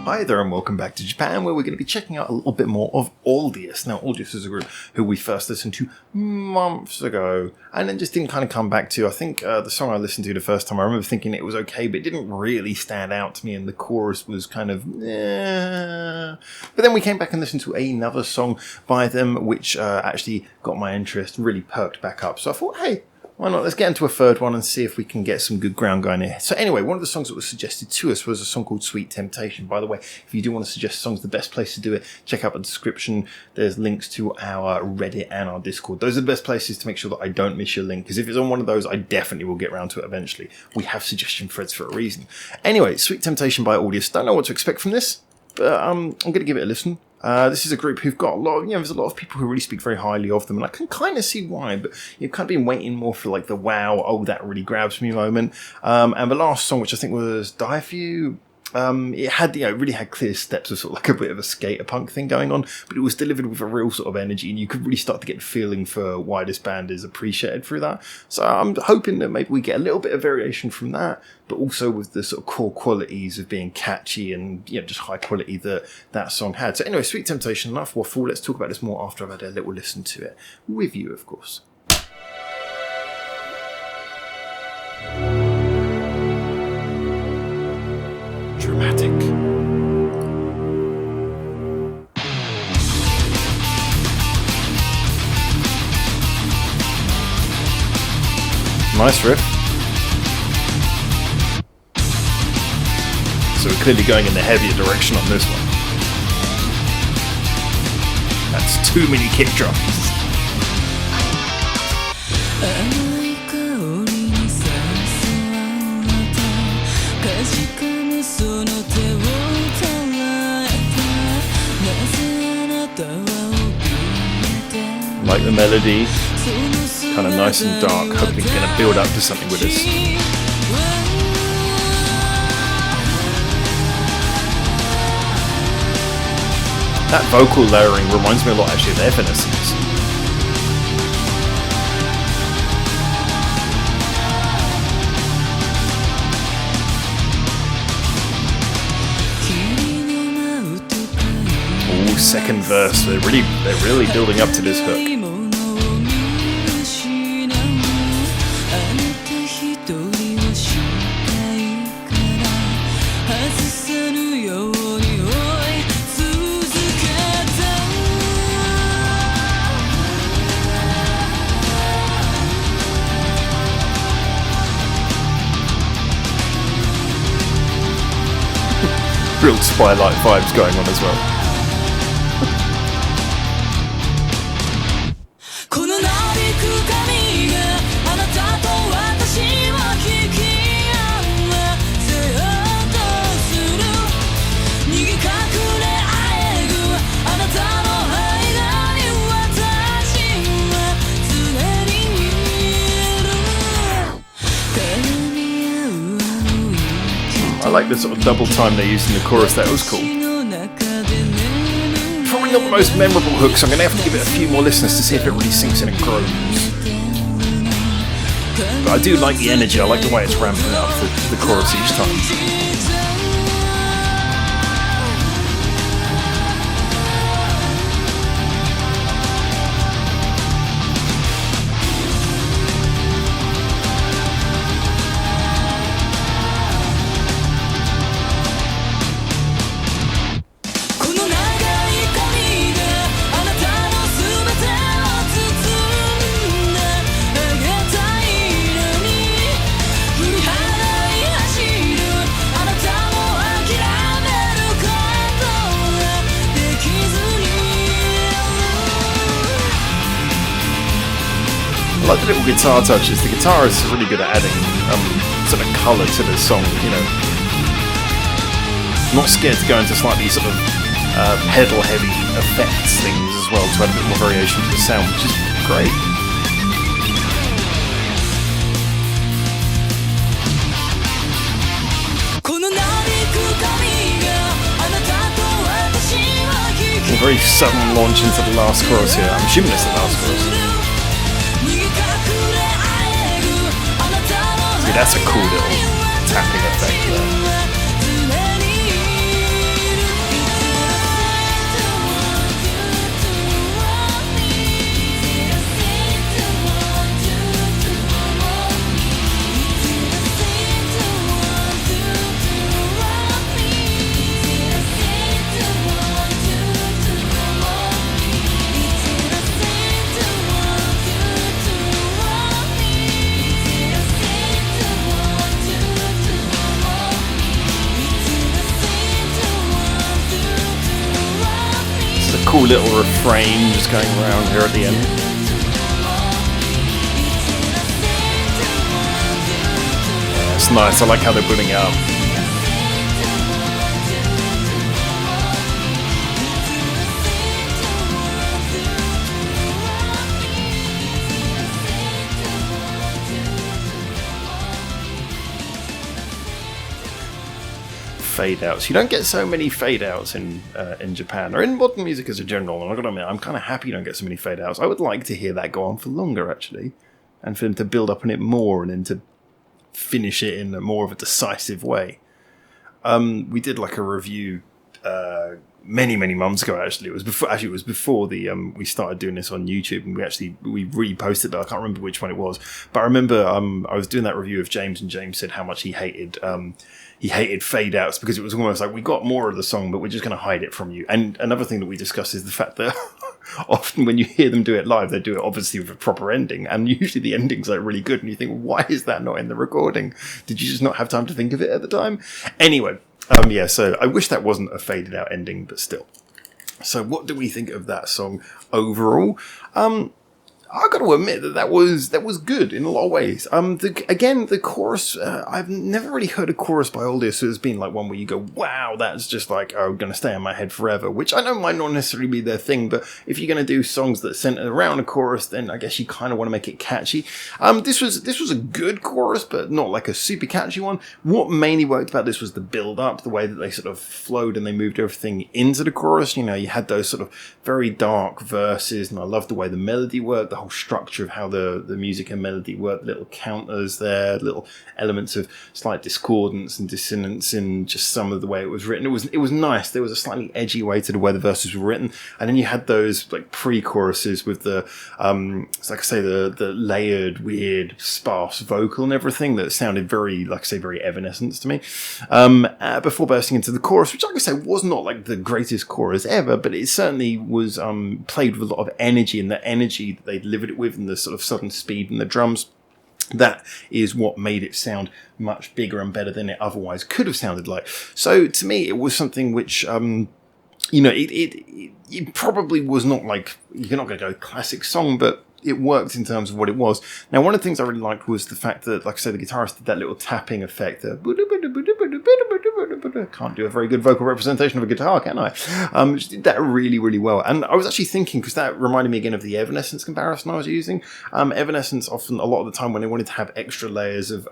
Hi there and welcome back to Japan, where we're going to be checking out a little bit more of Aldious. Now, Aldious is a group who we first listened to months ago and then just didn't kind of come back to. I think the song I listened to the first time, I remember thinking it was okay, but it didn't really stand out to me and the chorus was kind of But then we came back and listened to another song by them, which actually got my interest, really perked back up. So I thought, hey, why not? Let's get into a third one and see if we can get some good ground going here. So anyway, one of the songs that was suggested to us was a song called Sweet Temptation. By the way, if you do want to suggest songs, the best place to do it, check out the description. There's links to our Reddit and our Discord. Those are the best places to make sure that I don't miss your link, because if it's on one of those, I definitely will get around to it eventually. We have suggestion threads for a reason. Anyway, Sweet Temptation by Aldious. Don't know what to expect from this, but I'm going to give it a listen. This is a group who've got a lot of, there's a lot of people who really speak very highly of them, and I can kind of see why, but you've kind of been waiting more for like the wow, oh, that really grabs me moment. And the last song, which I think was Die For You, it had, it really had clear steps of sort of like a bit of a skater punk thing going on, but it was delivered with a real sort of energy, and you could really start to get the feeling for why this band is appreciated through that. So I'm hoping that maybe we get a little bit of variation from that, but also with the sort of core qualities of being catchy and just high quality that song had. So anyway, Sweet Temptation, enough waffle. Let's talk about this more after I've had a little listen to it with you, of course. Dramatic. Nice riff. So we're clearly going in the heavier direction on this one. That's too many kick drums. Like the melody, kind of nice and dark, hoping it's going to build up to something with this. That vocal layering reminds me a lot actually of Evanescence. Ooh, second verse, they're really building up to this hook. Real Twilight vibes going on as well. I like the sort of double time they used in the chorus. That was cool. Probably not the most memorable hook, so I'm going to have to give it a few more listens to see if it really sinks in and grows. But I do like the energy. I like the way it's ramping up the chorus each time. I like the little guitar touches. The guitarist is really good at adding sort of colour to the song, Not scared to go into slightly sort of pedal heavy effects things as well to add a bit more variation to the sound, which is great. A very sudden launch into the last chorus here. I'm assuming it's the last chorus. See, that's a cool little tapping effect there. cool little refrain just going around here at the end. It's nice, I like how they're putting it up. Fade outs. You don't get so many fade outs in Japan, or in modern music as a general. And I've got to admit, I'm kind of happy you don't get so many fade outs. I would like to hear that go on for longer, actually, and for them to build up on it more and then to finish it in a more of a decisive way. We did like a review many months ago. Actually, it was before the we started doing this on YouTube, and we reposted it. I can't remember which one it was, but I remember I was doing that review of James, and James said how much he hated fade outs because it was almost like we got more of the song, but we're just going to hide it from you. And another thing that we discussed is the fact that often when you hear them do it live, they do it obviously with a proper ending, and usually the ending's like really good, and you think, why is that not in the recording? Did you just not have time to think of it at the time? Anyway. So I wish that wasn't a faded out ending, but still. So what do we think of that song overall? I got to admit that was good in a lot of ways. The chorus, I've never really heard a chorus by Aldious who has been like one where you go, wow, that's just like, going to stay in my head forever, which I know might not necessarily be their thing, but if you're going to do songs that center around a chorus, then I guess you kind of want to make it catchy. This was a good chorus, but not like a super catchy one. What mainly worked about this was the build up, the way that they sort of flowed and they moved everything into the chorus. You know, you had those sort of very dark verses, and I loved the way the melody worked, the whole structure of how the music and melody work, little counters there, little elements of slight discordance and dissonance in just some of the way it was written. It was nice. There was a slightly edgy way to the way the verses were written, and then you had those like pre-choruses with the like I say, the layered, weird, sparse vocal and everything that sounded very, like I say, very Evanescence to me. Before bursting into the chorus, which, like I say, was not like the greatest chorus ever, but it certainly was played with a lot of energy, and the energy that they delivered it with, and the sort of sudden speed in the drums. That is what made it sound much bigger and better than it otherwise could have sounded like. So to me, it was something which, it probably was not like, you're not going to go classic song, but it worked in terms of what it was. Now, one of the things I really liked was the fact that, like I say, the guitarist did that little tapping effect. Can't do a very good vocal representation of a guitar, can I? She did that really, really well. And I was actually thinking, because that reminded me again of the Evanescence comparison I was using. Evanescence often, a lot of the time when they wanted to have extra layers of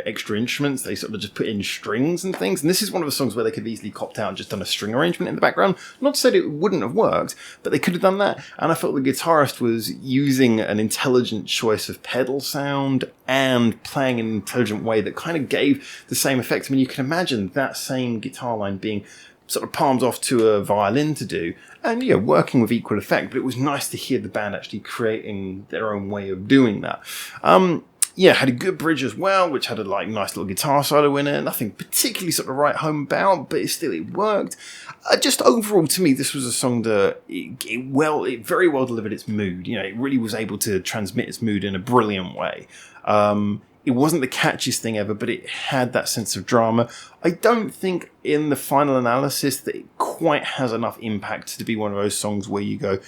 extra instruments, they sort of just put in strings and things. And this is one of the songs where they could have easily copped out and just done a string arrangement in the background. Not to say that it wouldn't have worked, but they could have done that. And I felt the guitarist was using an intelligent choice of pedal sound and playing in an intelligent way that kind of gave the same effect. I mean, you can imagine that same guitar line being sort of palmed off to a violin to do, and working with equal effect. But it was nice to hear the band actually creating their own way of doing that. Had a good bridge as well, which had a nice little guitar solo in it. Nothing particularly sort of write home about, but it worked. Just overall, to me, this was a song that it very well delivered its mood. It really was able to transmit its mood in a brilliant way. It wasn't the catchiest thing ever, but it had that sense of drama. I don't think in the final analysis that it quite has enough impact to be one of those songs where you go,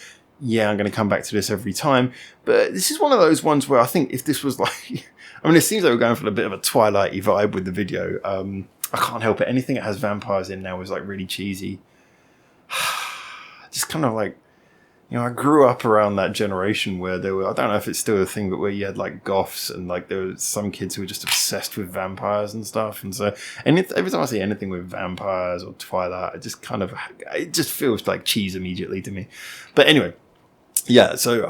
yeah, I'm going to come back to this every time. But this is one of those ones where I think if this was like, it seems like we're going for a bit of a Twilight-y vibe with the video. I can't help it. Anything that has vampires in now is like really cheesy. Just kind of like, I grew up around that generation where there were, I don't know if it's still a thing, but where you had like goths and like there were some kids who were just obsessed with vampires and stuff. And so, every time I see anything with vampires or Twilight, it just feels like cheese immediately to me. But anyway. Yeah, so,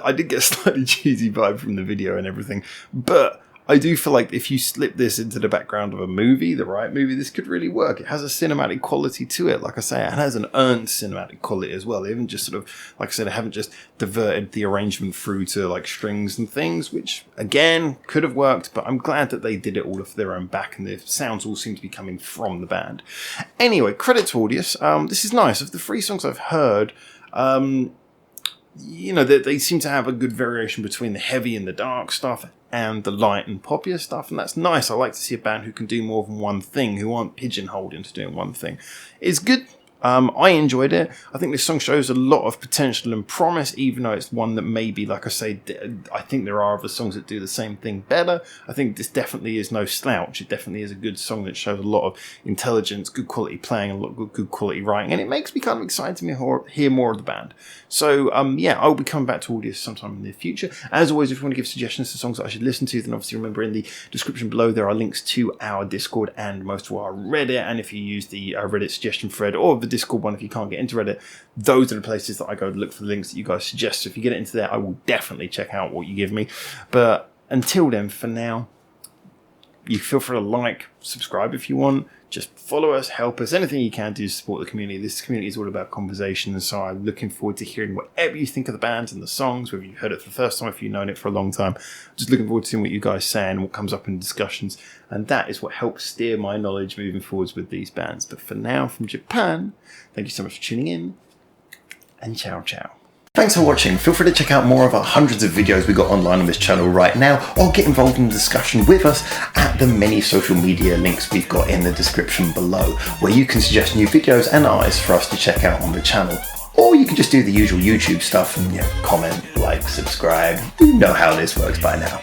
I did get a slightly cheesy vibe from the video and everything, but I do feel like if you slip this into the background of a movie, the right movie, this could really work. It has a cinematic quality to it, like I say, it has an earned cinematic quality as well. They haven't just sort of, like I said, they haven't just diverted the arrangement through to like strings and things, which again, could have worked, but I'm glad that they did it all off their own back and the sounds all seem to be coming from the band. Anyway, credit to Aldious. This is nice. Of the 3 songs I've heard, they seem to have a good variation between the heavy and the dark stuff and the light and poppier stuff, and that's nice. I like to see a band who can do more than one thing, who aren't pigeonholed into doing one thing. It's good. I enjoyed it. I think this song shows a lot of potential and promise, even though it's one that maybe, like I say, I think there are other songs that do the same thing better. I think this definitely is no slouch. It definitely is a good song that shows a lot of intelligence, good quality playing, a lot of good quality writing, and it makes me kind of excited to hear more of the band. So, yeah, I'll be coming back to Aldious sometime in the future. As always, if you want to give suggestions to songs that I should listen to, then obviously remember in the description below there are links to our Discord and most of our Reddit, and if you use the Reddit suggestion thread or the Discord one if you can't get into Reddit, those are the places that I go to look for the links that you guys suggest. So if you get it into there, I will definitely check out what you give me. But until then, for now, you feel free to like, subscribe if you want, just follow us, help us, anything you can do to support the community. This community is all about conversation, and so I'm looking forward to hearing whatever you think of the bands and the songs, whether you've heard it for the first time, if you've known it for a long time. Just looking forward to seeing what you guys say and what comes up in discussions, and that is what helps steer my knowledge moving forwards with these bands. But for now, from Japan, thank you so much for tuning in, and ciao ciao. Thanks for watching. Feel free to check out more of our hundreds of videos we got online on this channel right now, or get involved in the discussion with us at the many social media links we've got in the description below, where you can suggest new videos and artists for us to check out on the channel. Or you can just do the usual YouTube stuff and comment, like, subscribe. You know how this works by now.